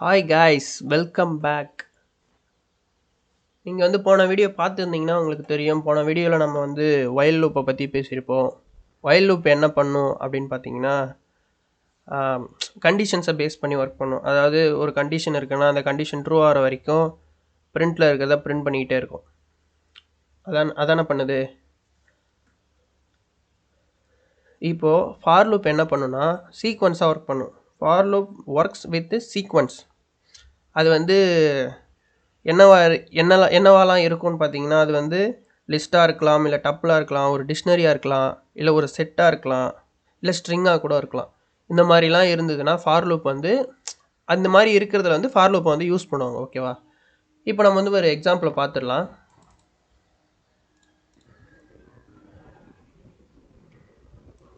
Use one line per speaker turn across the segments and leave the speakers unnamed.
Hi guys, welcome back. நீங்கள் போன video பார்த்துருந்தீங்கன்னா உங்களுக்கு தெரியும். போன வீடியோவில் நம்ம ஒயில் லூப்பை பற்றி பேசியிருப்போம். ஒயில் லூப் என்ன பண்ணும் அப்படின்னு பார்த்தீங்கன்னா, கண்டிஷன்ஸை பேஸ் பண்ணி ஒர்க் பண்ணும். அதாவது ஒரு கண்டிஷன் இருக்குன்னா அந்த கண்டிஷன் ட்ரூ ஆகிற வரைக்கும் பிரிண்டில் இருக்கிறத பிரிண்ட் பண்ணிக்கிட்டே இருக்கும். அதான பண்ணுது. இப்போது ஃபார் லூப் என்ன பண்ணுன்னா சீக்வன்ஸாக ஒர்க் பண்ணும். For loop works with sequins. அது என்னவாலாம் இருக்கும்னு பார்த்தீங்கன்னா, அது லிஸ்ட்டாக இருக்கலாம், இல்லை டப்பிளாக இருக்கலாம், ஒரு டிக்ஷனரியாக இருக்கலாம், இல்லை ஒரு செட்டாக இருக்கலாம், இல்லை ஸ்ட்ரிங்காக கூட இருக்கலாம். இந்த மாதிரிலாம் இருந்ததுன்னா ஃபார் லூப் அந்த மாதிரி இருக்கிறதுல ஃபார் லூப்பை யூஸ் பண்ணுவாங்க. ஓகேவா? இப்போ நம்ம ஒரு எக்ஸாம்பிளை பார்த்துடலாம்.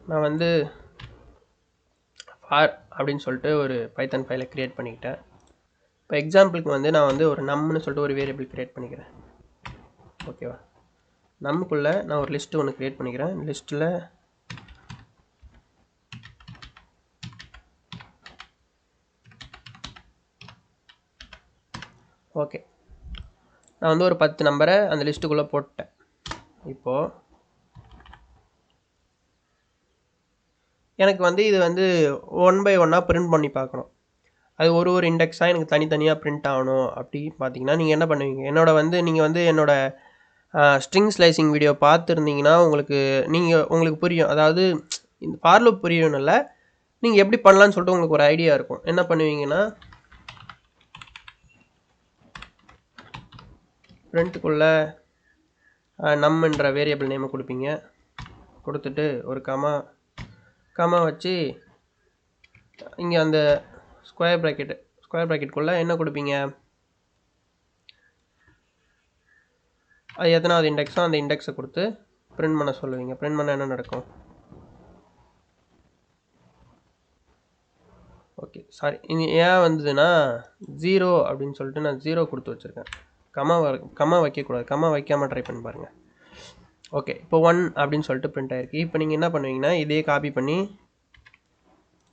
நான் ஃபார் அப்படின்னு சொல்லிட்டு ஒரு பைத்தன் ஃபைலை க்ரியேட் பண்ணிக்கிட்டேன். இப்போ எக்ஸாம்பிளுக்கு நான் ஒரு நம்னு சொல்லிட்டு ஒரு வேரியபிள் க்ரியேட் பண்ணிக்கிறேன். ஓகேவா? நம்முக்குள்ளே நான் ஒரு லிஸ்ட்டு ஒன்று க்ரியேட் பண்ணிக்கிறேன். லிஸ்ட்டில் ஓகே, நான் ஒரு 10 நம்பரை அந்த லிஸ்ட்டுக்குள்ளே போட்டேன். இப்போது எனக்கு இது ஒன் பை ஒன்னாக பிரிண்ட் பண்ணி பார்க்கணும். அது ஒரு இண்டெக்ஸாக எனக்கு தனித்தனியாக பிரிண்ட் ஆகணும். அப்படி பார்த்தீங்கன்னா நீங்கள் என்ன பண்ணுவீங்க, நீங்கள் என்னோட ஸ்ட்ரிங் ஸ்லைசிங் வீடியோ பார்த்துருந்தீங்கன்னா உங்களுக்கு புரியும். அதாவது இந்த ஃபார் லூப் புரியணும் இல்லை, நீங்கள் எப்படி பண்ணலான்னு சொல்லிட்டு உங்களுக்கு ஒரு ஐடியா இருக்கும். என்ன பண்ணுவீங்கன்னா, பிரிண்ட்டுக்குள்ளே நம்மன்ற வேரியபிள் நேமை கொடுப்பீங்க. கொடுத்துட்டு ஒரு கமா வச்சு இங்கே அந்த ஸ்கொயர் ப்ராக்கெட்டுக்குள்ளே என்ன கொடுப்பீங்க, அது எத்தனாவது இண்டெக்ஸோ அந்த இண்டெக்ஸை கொடுத்து பிரிண்ட் பண்ண சொல்லுவீங்க. பிரிண்ட் பண்ண என்ன நடக்கும்? ஓகே, சாரி, இது ஏன் வந்ததுன்னா 0 அப்படின்னு சொல்லிட்டு நான் 0 கொடுத்து வச்சுருக்கேன். கமா வைக்கக்கூடாது. கமா வைக்காமல் ட்ரை பண்ணி பாருங்கள். ஓகே, இப்போ 1 அப்படின்னு சொல்லிட்டு பிரிண்ட் ஆகிருக்கு. இப்போ நீங்கள் என்ன பண்ணுவீங்கன்னா, இதே காப்பி பண்ணி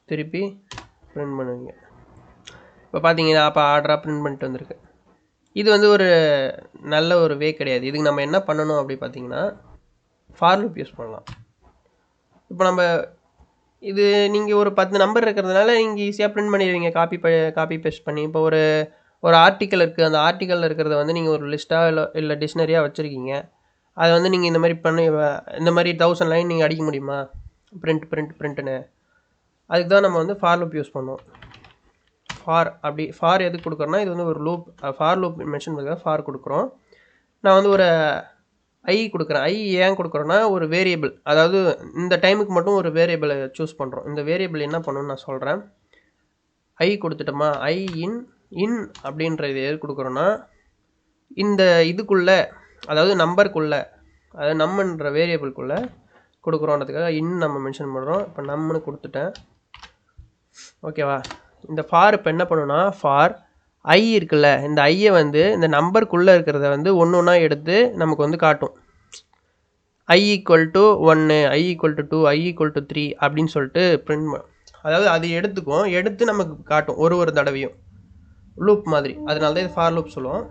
திருப்பி பிரிண்ட் பண்ணுவீங்க. இப்போ பார்த்தீங்கன்னா அப்போ ஆர்டராக பிரிண்ட் பண்ணிட்டு வந்திருக்கு. இது ஒரு நல்ல ஒரு வே கிடையாது. இதுக்கு நம்ம என்ன பண்ணணும் அப்படி பார்த்தீங்கன்னா, ஃபார் லூப் யூஸ் பண்ணலாம். இப்போ இது நீங்கள் ஒரு 10 நம்பர் இருக்கிறதுனால நீங்கள் ஈஸியாக பிரிண்ட் பண்ணிடுவீங்க. காப்பி பேஸ்ட் பண்ணி. இப்போ ஒரு ஆர்டிக்கல் இருக்குது. அந்த ஆர்டிக்கலில் இருக்கிறத நீங்கள் ஒரு லிஸ்ட்டாக இல்லை டிக்ஷனரியாக வச்சுருக்கீங்க. அதை நீங்கள் இந்த மாதிரி 1000 லைன் நீங்கள் அடிக்க முடியுமா? பிரிண்ட்டுன்னு. அதுக்கு தான் நம்ம ஃபார் லூப் யூஸ் பண்ணுவோம். ஃபார் எதுக்கு கொடுக்குறோன்னா, இது ஒரு லூப். ஃபார் லூப் மென்ஷன் பண்ணுறதுக்காக ஃபார் கொடுக்குறோம். நான் ஒரு ஐ கொடுக்குறேன். ஐ ஏன் கொடுக்குறோன்னா, ஒரு வேரியபிள், அதாவது இந்த டைமுக்கு மட்டும் ஒரு வேரியபிளை சூஸ் பண்ணுறோம். இந்த வேரியபிள் என்ன பண்ணணும்னு நான் சொல்கிறேன். ஐ கொடுத்துட்டோமா, ஐ இன் அப்படின்ற இது எது கொடுக்குறோன்னா, இந்த இதுக்குள்ளே, அதாவது நம்பருக்குள்ளே, அதாவது நம்மன்ற வேரியபிள்குள்ளே கொடுக்குறோன்றதுக்காக நம்ம மென்ஷன் பண்ணுறோம். இப்போ நம்மன்னு கொடுத்துட்டேன். ஓகேவா? இந்த ஃபார் இப்போ என்ன பண்ணுன்னா, ஃபார் ஐ இருக்குல்ல, இந்த ஐயை இந்த நம்பருக்குள்ளே இருக்கிறத ஒன்று ஒன்றா எடுத்து நமக்கு காட்டும். I equal to 1, I equal to 2, I equal to 3 அப்படின்னு சொல்லிட்டு பிரிண்ட், அதாவது அது எடுத்து நமக்கு காட்டும் ஒரு தடவையும், லூப் மாதிரி. அதனால தான் இது ஃபார் லூப் சொல்லுவோம்.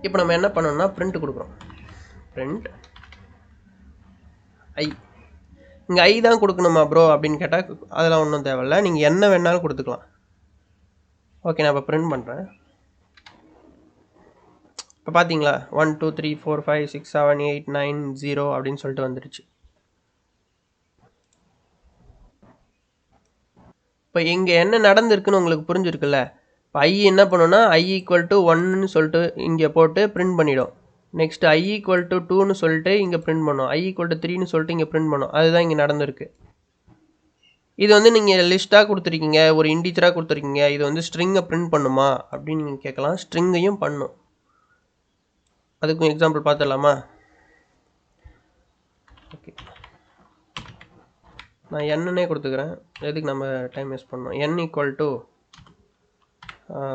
இப்போ நம்ம என்ன பண்ணோம்னா, பிரிண்ட் கொடுக்குறோம். பிரிண்ட் ஐ. இங்கே ஐ தான் கொடுக்கணுமா ப்ரோ அப்படின்னு கேட்டால் அதெல்லாம் ஒன்றும் தேவையில்லை. நீங்கள் என்ன வேணாலும் கொடுத்துக்கலாம். ஓகே, நான் இப்போ பிரிண்ட் பண்ணுறேன். இப்போ பார்த்தீங்களா, 1 2 3 4 5 6 7 8 9 0 அப்படின்னு சொல்லிட்டு வந்துடுச்சு. இப்போ இங்கே என்ன நடந்திருக்குன்னு உங்களுக்கு புரிஞ்சிருக்குல்ல. இப்போ ஐ என்ன பண்ணுன்னா, ஐ ஈக்குவல் டு 1ன்னு சொல்லிட்டு இங்கே போட்டு பிரிண்ட் பண்ணிடும். நெக்ஸ்ட் ஐ ஈக்குவல் டு 2ன்னு சொல்லிட்டு இங்கே பிரிண்ட் பண்ணோம். ஐ ஈக்குவல் டு 3ன்னு சொல்லிட்டு இங்கே பிரிண்ட் பண்ணோம். அதுதான் இங்கே நடந்திருக்கு. இது நீங்கள் லிஸ்ட்டாக கொடுத்துருக்கீங்க, ஒரு இண்டிஜராக கொடுத்துருக்கீங்க, இது ஸ்ட்ரிங்கை பிரிண்ட் பண்ணுமா அப்படின்னு நீங்கள் கேட்கலாம். ஸ்ட்ரிங்கையும் பண்ணும். அதுக்கும் எக்ஸாம்பிள் பார்த்துடலாமா? ஓகே, நான் என்னன்னே கொடுத்துக்கிறேன். எதுக்கு நம்ம டைம் வேஸ்ட் பண்ணோம். n ஈக்குவல் டு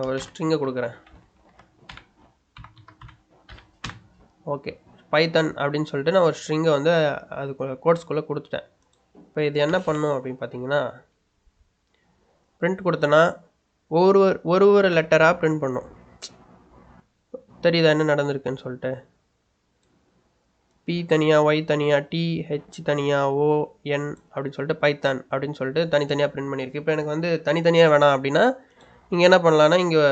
ஒரு ஸ்ட்ரிங்கை கொடுக்குறேன். ஓகே, பைத்தன் அப்படின்னு சொல்லிட்டு நான் ஒரு ஸ்ட்ரிங்கை அதுக்குள்ள கோட்ஸ்குள்ளே கொடுத்துட்டேன். இப்போ இது என்ன பண்ணும் அப்படின்னு பார்த்தீங்கன்னா, பிரிண்ட் கொடுத்தேன்னா ஒரு லெட்டராக பிரிண்ட் பண்ணோம். தெரியுதா என்ன நடந்திருக்குன்னு சொல்லிட்டு? பி தனியாக, ஒய் தனியாக, டி ஹெச் தனியாக, ஓ என் அப்படின்னு சொல்லிட்டு பைத்தான் அப்படின்னு சொல்லிட்டு தனித்தனியாக பிரிண்ட் பண்ணியிருக்கு. இப்போ எனக்கு வந்து தனித்தனியாக வேணாம் அப்படின்னா இங்கே என்ன பண்ணலான்னா இங்கே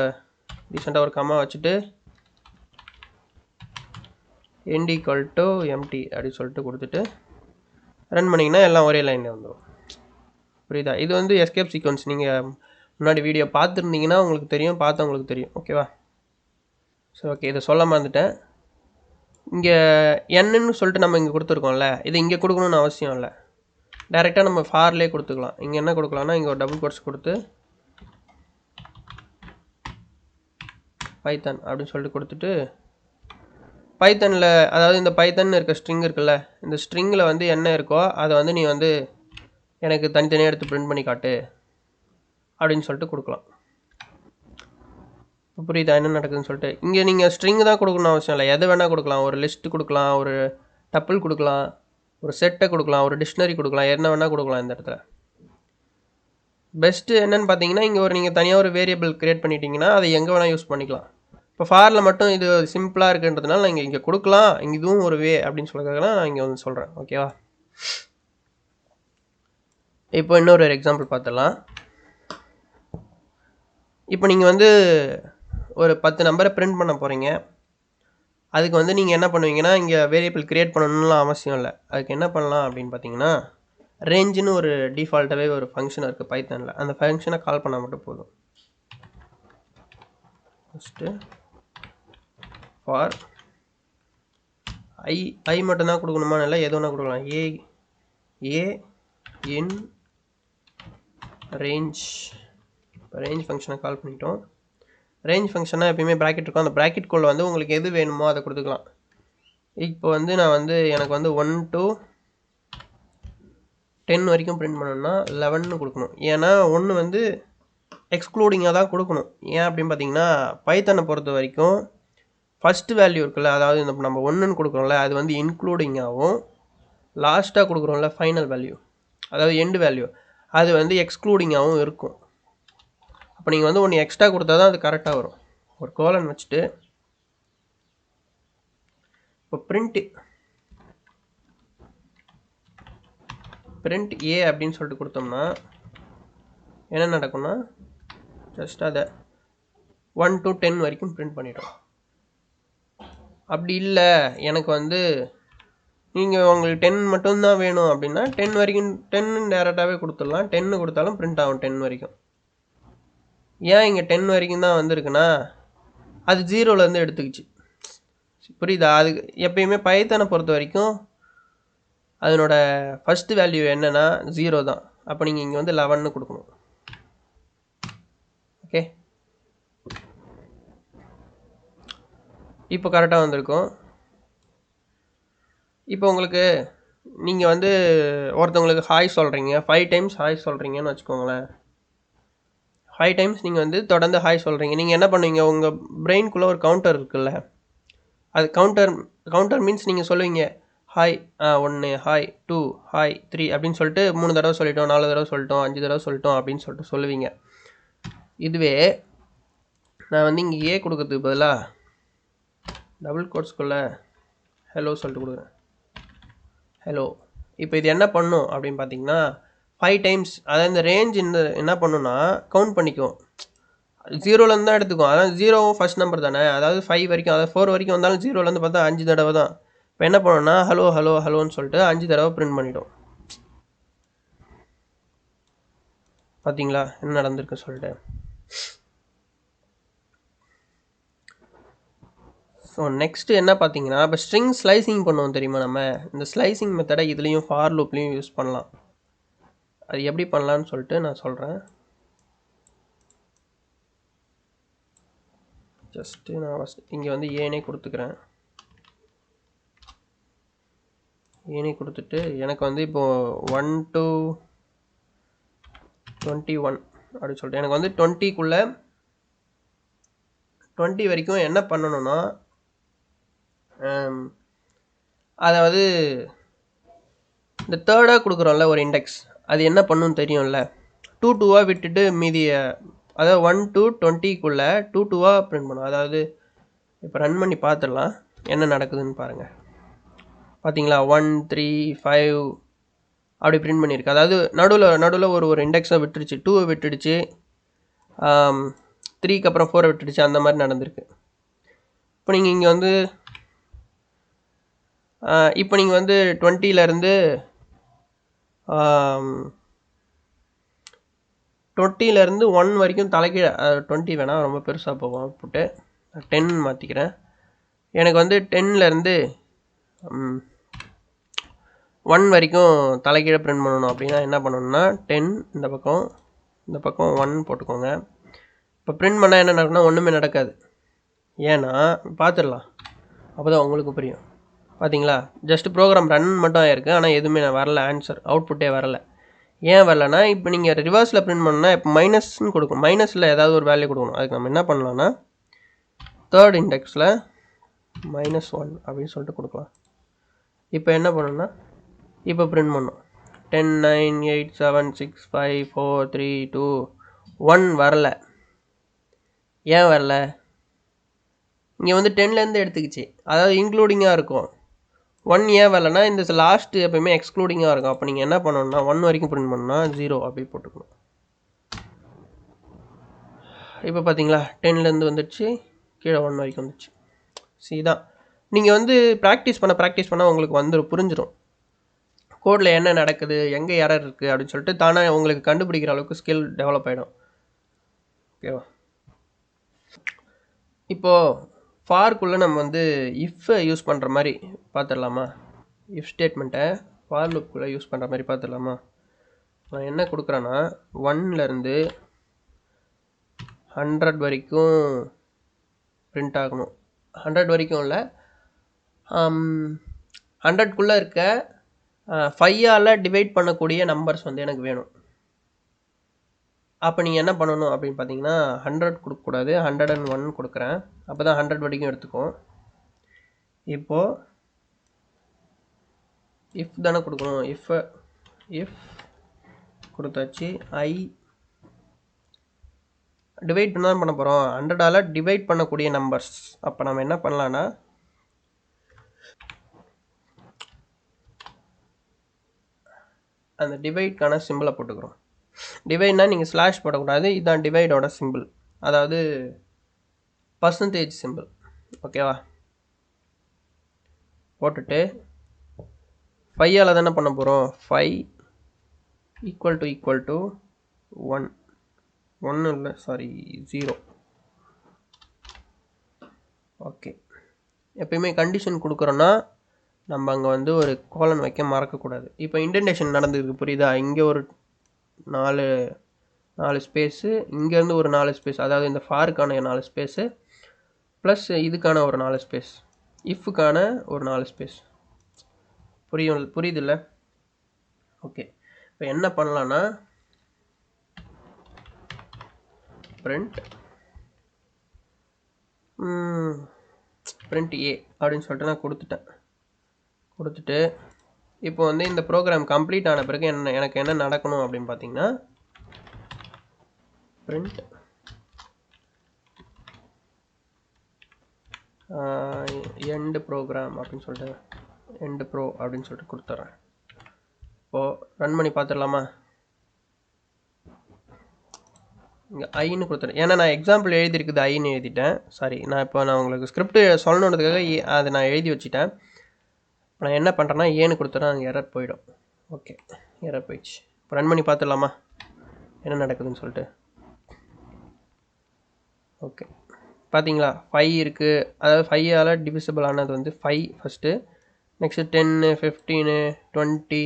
ரீசெண்டாக ஒரு கம்மா வச்சுட்டு எண்ட் ஈக்குவல் டு எம்டி அப்படின்னு சொல்லிட்டு கொடுத்துட்டு ரன் பண்ணிங்கன்னா எல்லாம் ஒரே லைனில் வந்துடும். புரியுதா? இது வந்து எஸ்கேப் சீக்வன்ஸ். நீங்கள் முன்னாடி வீடியோ பார்த்துருந்தீங்கன்னா உங்களுக்கு தெரியும், பார்த்தவங்களுக்கு தெரியும். ஓகேவா? சரி, ஓகே. இதை சொல்ல மறந்துட்டேன். இங்கே என்னன்னு சொல்லிட்டு நம்ம இங்கே கொடுத்துருக்கோம்ல, இது இங்கே கொடுக்கணுன்னு அவசியம் இல்லை. டைரெக்டாக நம்ம ஃபார்லேயே கொடுத்துக்கலாம். இங்கே என்ன கொடுக்கலாம்னா இங்கே ஒரு டபுள் கோட்ஸ் கொடுத்து பைத்தான் அப்படின்னு சொல்லிட்டு கொடுத்துட்டு பைத்தனில், அதாவது இந்த பைத்தன் இருக்க ஸ்ட்ரிங் இருக்குல்ல, இந்த ஸ்ட்ரிங்கில் வந்து என்ன இருக்கோ அதை வந்து நீ வந்து எனக்கு தனித்தனியாக எடுத்து பிரிண்ட் பண்ணி காட்டு அப்படின்னு சொல்லிட்டு கொடுக்கலாம். புரியுதா என்ன நடக்குதுன்னு சொல்லிட்டு? இங்கே நீங்கள் ஸ்ட்ரிங் தான் கொடுக்கணும்னு அவசியம் இல்லை, எது வேணால் கொடுக்கலாம். ஒரு லிஸ்ட்டு கொடுக்கலாம், ஒரு டப்பிள் கொடுக்கலாம், ஒரு செட்டை கொடுக்கலாம், ஒரு டிக்ஷனரி கொடுக்கலாம், என்ன வேணால் கொடுக்கலாம். இந்த இடத்துல பெஸ்ட்டு என்னென்னு பார்த்தீங்கன்னா இங்கே நீங்கள் தனியாக ஒரு வேரியபிள் க்ரியேட் பண்ணிட்டீங்கன்னா அதை எங்கே வேணால் யூஸ் பண்ணிக்கலாம். இப்போ ஃபாரில் மட்டும் இது சிம்பிளாக இருக்குன்றதுனால நான் இங்கே கொடுக்கலாம், இங்கே இதுவும் ஒரு வே அப்படின்னு சொல்கிறதுனால நான் இங்கே வந்து சொல்கிறேன். ஓகேவா? இப்போ இன்னொரு எக்ஸாம்பிள் பார்த்துடலாம். இப்போ நீங்கள் வந்து ஒரு 10 நம்பரை பிரிண்ட் பண்ண போகிறீங்க. அதுக்கு வந்து நீங்கள் என்ன பண்ணுவீங்கன்னா இங்கே வேரியபிள் க்ரியேட் பண்ணணும்லாம் அவசியம் இல்லை. அதுக்கு என்ன பண்ணலாம் அப்படின்னு பார்த்தீங்கன்னா ரேஞ்சுன்னு ஒரு டிஃபால்ட்டாகவே ஒரு ஃபங்க்ஷன் இருக்குது பைத்தானில். அந்த ஃபங்க்ஷனை கால் பண்ணால் மட்டும் போதும். ஃபஸ்ட்டு ஃபார் ஐ மட்டும்தான் கொடுக்கணுமா? இல்லை எது ஒன்றா கொடுக்கலாம். ஏ இன் ரேஞ்ச். இப்போ ரேஞ்ச் ஃபங்க்ஷனை கால் பண்ணிட்டோம். ரேஞ்ச் ஃபங்க்ஷனாக எப்பயுமே ப்ராக்கெட் இருக்கும். அந்த ப்ராக்கெட்குள்ளே வந்து உங்களுக்கு எது வேணுமோ அதை கொடுத்துக்கலாம். இப்போ வந்து நான் வந்து எனக்கு வந்து 1 to 10 வரைக்கும் பிரிண்ட் பண்ணணும்னா 11ன்னு கொடுக்கணும். ஏன்னா 1 வந்து எக்ஸ்க்ளூடிங்காக தான் கொடுக்கணும். ஏன் அப்படின்னு பார்த்தீங்கன்னா பைத்தானை பொறுத்த வரைக்கும் ஃபஸ்ட்டு வேல்யூ இருக்குல்ல, அதாவது இந்த நம்ம 1ன்னு கொடுக்குறோம்ல, அது வந்து இன்க்ளூடிங்காகவும் லாஸ்ட்டாக கொடுக்குறோம்ல ஃபைனல் வேல்யூ, அதாவது எண்டு வேல்யூ, அது வந்து எக்ஸ்க்ளூடிங்காகவும் இருக்கும். அப்போ நீங்கள் வந்து ஒன்று எக்ஸ்ட்ரா கொடுத்தா தான் அது கரெக்டாக வரும். ஒரு கோலன் வச்சுட்டு இப்போ பிரிண்ட் ஏ அப்படின்னு சொல்லிட்டு கொடுத்தோம்னா என்ன நடக்கும்னா ஜஸ்ட் அதை 1 to 10 வரைக்கும் பிரிண்ட் பண்ணிட்டோம். அப்படி இல்லை எனக்கு வந்து நீங்கள் உங்களுக்கு 10 மட்டும்தான் வேணும் அப்படின்னா 10 வரைக்கும் 10 டேரெக்டாகவே கொடுத்துடலாம். 10 கொடுத்தாலும் பிரிண்ட் ஆகும் 10 வரைக்கும். ஏன் இங்கே 10 வரைக்கும் தான் வந்திருக்குன்னா அது 0லேருந்து எடுத்துக்கிச்சு. புரியுதா? அது எப்பயுமே பைத்தானை பொறுத்த வரைக்கும் அதனோட ஃபஸ்ட்டு வேல்யூ என்னென்னா 0 தான். அப்போ நீங்கள் இங்கே வந்து 11ன்னு கொடுக்கணும். ஓகே, இப்போ கரெக்டாக வந்திருக்கும். இப்போ உங்களுக்கு நீங்கள் வந்து ஒருத்தவங்களுக்கு ஹாய் சொல்கிறீங்க, 5 times ஹாய் சொல்கிறீங்கன்னு வச்சுக்கோங்களேன். 5 times நீங்கள் வந்து தொடர்ந்து ஹாய் சொல்கிறீங்க. நீங்கள் என்ன பண்ணுவீங்க, உங்கள் பிரெயின்குள்ளே ஒரு கவுண்டர் இருக்குல்ல, அது கவுண்டர் மீன்ஸ் நீங்கள் சொல்லுவீங்க ஹாய் 1, ஹாய் 2, ஹாய் 3 அப்படின்னு சொல்லிட்டு 3 தடவை சொல்லிட்டோம், 4 தடவை சொல்லிட்டோம், 5 தடவை சொல்லிட்டோம் அப்படின்னு சொல்லிட்டு சொல்லுவீங்க. இதுவே நான் வந்து இங்கே ஏ கொடுக்கறதுக்கு பதிலாக டபுள் கோட்ஸ்குள்ளே ஹலோ சொல்லிட்டு கொடுக்குறேன். ஹலோ. இப்போ இது என்ன பண்ணும் அப்படின்னு பார்த்தீங்கன்னா 5 times, அதாவது இந்த ரேஞ்ச் என்ன பண்ணுன்னா கவுண்ட் பண்ணிக்கும். 0லேருந்து தான் எடுத்துக்கும். அதாவது 0 ஃபஸ்ட் நம்பர் தானே, அதாவது 5 வரைக்கும், அதாவது 4 வரைக்கும் வந்தாலும் 0லேருந்து பார்த்தா 5 தடவை தான். இப்போ என்ன பண்ணணும்னா ஹலோ ஹலோ ஹலோன்னு சொல்லிட்டு 5 தடவை பிரிண்ட் பண்ணிடும். பார்த்தீங்களா என்ன நடந்திருக்கு சொல்லிட்டு? ஸோ நெக்ஸ்ட்டு என்ன பார்த்தீங்கன்னா இப்போ ஸ்ட்ரிங் ஸ்லைசிங் பண்ணுவோம் தெரியுமா? நம்ம இந்த ஸ்லைசிங் மெத்தடை இதுலேயும் ஃபார் லூப்லேயும் யூஸ் பண்ணலாம். அது எப்படி பண்ணலான்னு சொல்லிட்டு நான் சொல்கிறேன். ஜஸ்ட்டு நான் ஃபஸ்ட் இங்கே வந்து ஏனே கொடுத்துக்கிறேன். ஏனே கொடுத்துட்டு எனக்கு வந்து இப்போது 1 to 21 அப்படின்னு சொல்லிட்டு எனக்கு வந்து 20க்குள்ளே 20 வரைக்கும் என்ன பண்ணணும்னா அதாவது இந்த தேர்டாக கொடுக்குறோம்ல ஒரு இண்டெக்ஸ், அது என்ன பண்ணணும்னு தெரியும்ல. 2 2வாக விட்டுட்டு மீதியை அதாவது 1 to 20க்குள்ளே 2 2வாக பிரிண்ட் பண்ணும். அதாவது இப்போ ரன் பண்ணி பார்த்துடலாம் என்ன நடக்குதுன்னு பாருங்கள். பார்த்தீங்களா 1 3 5 அப்படி பிரிண்ட் பண்ணியிருக்கு. அதாவது நடுவில் ஒரு இண்டெக்ஸை விட்டுடுச்சு, 2 விட்டுடுச்சு, 3க்கு அப்புறம் 4 விட்டுடுச்சு, அந்த மாதிரி நடந்திருக்கு. இப்போ நீங்கள் இங்கே வந்து 20லேருந்து 1 வரைக்கும் தலைக்கீழ 20 வேணால் ரொம்ப பெருசாக போகும் அவுட்புட்டு, 10 மாற்றிக்கிறேன். எனக்கு வந்து 10லேருந்து 1 வரைக்கும் தலைக்கீழ பிரிண்ட் பண்ணணும். அப்படின்னா என்ன பண்ணணும்னா 10 இந்த பக்கம் 1 போட்டுக்கோங்க. இப்போ பிரிண்ட் பண்ணால் என்ன நடக்குன்னா ஒன்றுமே நடக்காது. ஏன்னா பார்த்துடலாம், அப்போ தான் உங்களுக்கு புரியும். பார்த்தீங்களா, ஜஸ்ட் ப்ரோக்ராம் ரன் மட்டும் ஆகிருக்கு, ஆனால் எதுவுமே வரல, ஆன்சர் அவுட்புட்டே வரலை. ஏன் வரலன்னா, இப்போ நீங்கள் ரிவர்ஸில் பிரிண்ட் பண்ணால் இப்போ மைனஸ்ன்னு கொடுக்கும், மைனஸில் ஏதாவது ஒரு வேல்யூ கொடுக்கணும். அதுக்கு நம்ம என்ன பண்ணலான்னா 3rd இண்டெக்ஸில் -1 அப்படின்னு சொல்லிட்டு கொடுக்கலாம். இப்போ என்ன பண்ணணும்னா இப்போ பிரிண்ட் பண்ணோம் 10 9 8 7 6 5 4 3 2 1 வரல. ஏன் வரல? இங்கே வந்து 10லேருந்து எடுத்துக்கிச்சு, அதாவது இன்க்ளூடிங்காக இருக்கும். 1 ஏன் வரலன்னா இந்த லாஸ்ட்டு எப்போயுமே எக்ஸ்க்ளூடிங்காக இருக்கும். அப்போ நீங்கள் என்ன பண்ணணும்னா 1 வரைக்கும் பிரிண்ட் பண்ணணும்னா 0 அப்படி போட்டுக்கணும். இப்போ பார்த்தீங்களா 10லேருந்து வந்துடுச்சு, கீழே 1 வரைக்கும் வந்துடுச்சு. தான் நீங்கள் வந்து ப்ராக்டிஸ் பண்ண உங்களுக்கு புரிஞ்சிடும் கோடில் என்ன நடக்குது, எங்கே எரர் இருக்குது அப்படின்னு சொல்லிட்டு தானே உங்களுக்கு கண்டுபிடிக்கிற அளவுக்கு ஸ்கில் டெவலப் ஆகிடும். ஓகேவா? இப்போது ஃபார்க்குள்ளே நம்ம வந்து இஃப்பை யூஸ் பண்ணுற மாதிரி பார்த்துடலாமா? இஃப் ஸ்டேட்மெண்ட்டை ஃபார் லூப்புக்குள்ளே யூஸ் பண்ணுற மாதிரி பார்த்துடலாமா? நான் என்ன கொடுக்குறேன்னா 1லேருந்து 100 வரைக்கும் பிரிண்ட் ஆகணும். 100 வரைக்கும் இல்லை, 100க்குள்ளே இருக்க 5ஆல் டிவைட் பண்ணக்கூடிய நம்பர்ஸ் வந்து எனக்கு வேணும். அப்போ நீங்கள் என்ன பண்ணணும் அப்படின்னு பார்த்தீங்கன்னா 100 கொடுக்கக்கூடாது, 101 கொடுக்குறேன். அப்போ தான் 100 வரைக்கும் எடுத்துக்கும். இப்போது இஃப் தானே கொடுக்கணும், இஃப் கொடுத்தாச்சு. ஐ டிவைட் தான் பண்ண போகிறோம், 100ஆல் டிவைட் பண்ணக்கூடிய நம்பர்ஸ். அப்போ நம்ம என்ன பண்ணலான்னா அந்த டிவைட்கான சிம்பிளை போட்டுக்கிறோம். டிவைட்னா நீங்கள் ஸ்லாஷ் போடக்கூடாது, இதுதான் டிவைடோட சிம்பிள், அதாவது பர்சன்டேஜ் சிம்பிள். ஓகேவா? போட்டுட்டு 5ஆல் தானே பண்ண போகிறோம், 5 ஈக்குவல் டு 1 இல்லை, சாரி 0. ஓகே, எப்பயுமே கண்டிஷன் கொடுக்குறோன்னா நம்ம அங்கே வந்து ஒரு கோலன் வைக்க மறக்கக்கூடாது. இப்போ இன்டென்டேஷன் நடந்ததுக்கு புரியுதா? இங்கே ஒரு 4 ஸ்பேஸு, இங்கேருந்து ஒரு 4 ஸ்பேஸ், அதாவது இந்த ஃபாருக்கான 4 ஸ்பேஸு ப்ளஸ் இதுக்கான ஒரு 4 ஸ்பேஸ், இஃப்க்கான ஒரு 4 ஸ்பேஸ். புரியுதில்ல? ஓகே, இப்போ என்ன பண்ணலான்னா print a அப்படின்னு சொல்லிட்டு நான் கொடுத்துட்டு இப்போ வந்து இந்த ப்ரோக்ராம் கம்ப்ளீட் ஆன பிறகு எனக்கு என்ன நடக்கணும் அப்படின்னு பார்த்தீங்கன்னா print end program அப்படின்னு சொல்லிட்டு end pro அப்படின்னு சொல்லிட்டு கொடுத்துட்றேன். இப்போது ரன் பண்ணி பார்த்துடலாமா? இங்கே ஐன்னு கொடுத்துறேன், ஏன்னா நான் எக்ஸாம்பிள் எழுதியிருக்குது ஐன்னு எழுதிட்டேன். சாரி, நான் உங்களுக்கு ஸ்கிரிப்ட் சொல்லணுன்றதுக்காக அதை நான் எழுதி வச்சுட்டேன். நான் என்ன பண்ணுறேன்னா ஏன்னு கொடுத்துறேன், அங்கே எரர் போயிடும். ஓகே, எரர் போயிடுச்சு. இப்போ ரன் பண்ணி பார்த்துடலாமா என்ன நடக்குதுன்னு சொல்லிட்டு? ஓகே, பார்த்தீங்களா 5 இருக்குது, அதாவது 5ஆல் டிவிசிபிள் ஆனது வந்து 5 ஃபஸ்ட்டு, நெக்ஸ்ட்டு 10 15 20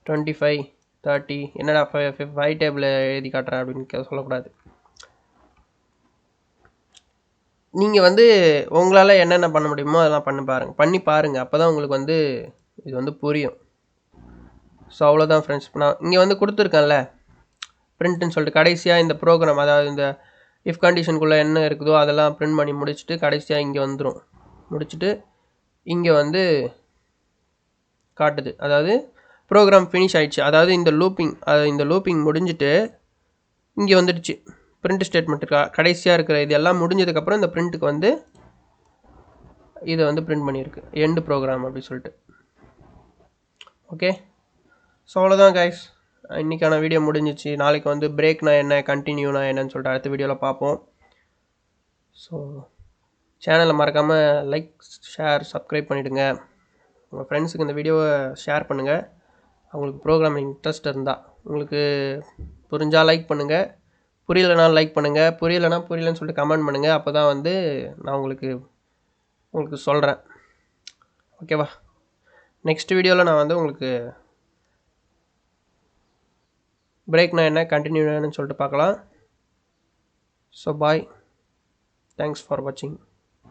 25 30. என்னடா 5 டேபிள் எழுதி காட்டுறேன் அப்படின்னு சொல்லக்கூடாது. நீங்கள் வந்து உங்களால் என்னென்ன பண்ண முடியுமோ அதெல்லாம் பண்ணி பாருங்கள், அப்போ தான் உங்களுக்கு வந்து இது வந்து புரியும். ஸோ அவ்வளோதான் ஃப்ரெண்ட்ஸ். நான் இங்கே வந்து கொடுத்துருக்கேன்ல பிரிண்ட்டுன்னு சொல்லிட்டு கடைசியாக இந்த ப்ரோக்ராம், அதாவது இந்த இஃப் கண்டிஷனுக்குள்ளே என்ன இருக்குதோ அதெல்லாம் பிரிண்ட் பண்ணி முடிச்சுட்டு கடைசியாக இங்கே வந்துடும். முடிச்சுட்டு இங்கே வந்து காட்டுது, அதாவது ப்ரோக்ராம் ஃபினிஷ் ஆகிடுச்சு. அதாவது இந்த லூப்பிங் முடிஞ்சிட்டு இங்கே வந்துடுச்சு, பிரிண்ட் ஸ்டேட்மெண்ட் கடைசியாக இருக்கிற இது எல்லாம் முடிஞ்சதுக்கப்புறம் இந்த பிரிண்ட்டுக்கு வந்து இதை வந்து பிரிண்ட் பண்ணியிருக்கு எண்டு ப்ரோக்ராம் அப்படி சொல்லிட்டு. ஓகே, ஸோ அவ்வளோதான் கைஸ், இன்றைக்கான வீடியோ முடிஞ்சிச்சு. நாளைக்கு வந்து பிரேக்னா என்ன, கண்டினியூனா என்னன்னு சொல்லிட்டு அடுத்த வீடியோவில் பார்ப்போம். ஸோ சேனலை மறக்காமல் லைக், ஷேர், சப்ஸ்கிரைப் பண்ணிவிடுங்க. உங்கள் ஃப்ரெண்ட்ஸுக்கு இந்த வீடியோவை ஷேர் பண்ணுங்கள். அவங்களுக்கு ப்ரோக்ராமிங் இன்ட்ரெஸ்ட் இருந்தால். உங்களுக்கு புரிஞ்சால் லைக் பண்ணுங்கள், புரியலைனாலும் லைக் பண்ணுங்கள், புரியலன்னு சொல்லிட்டு கமெண்ட் பண்ணுங்கள். அப்போ தான் வந்து நான் உங்களுக்கு சொல்கிறேன். ஓகேவா? நெக்ஸ்ட் வீடியோவில் நான் வந்து உங்களுக்கு பிரேக்னா என்ன, கண்டினியூ என்னன்னு சொல்லிட்டு பார்க்கலாம். ஸோ பாய், தேங்க்ஸ் ஃபார் வாட்சிங்.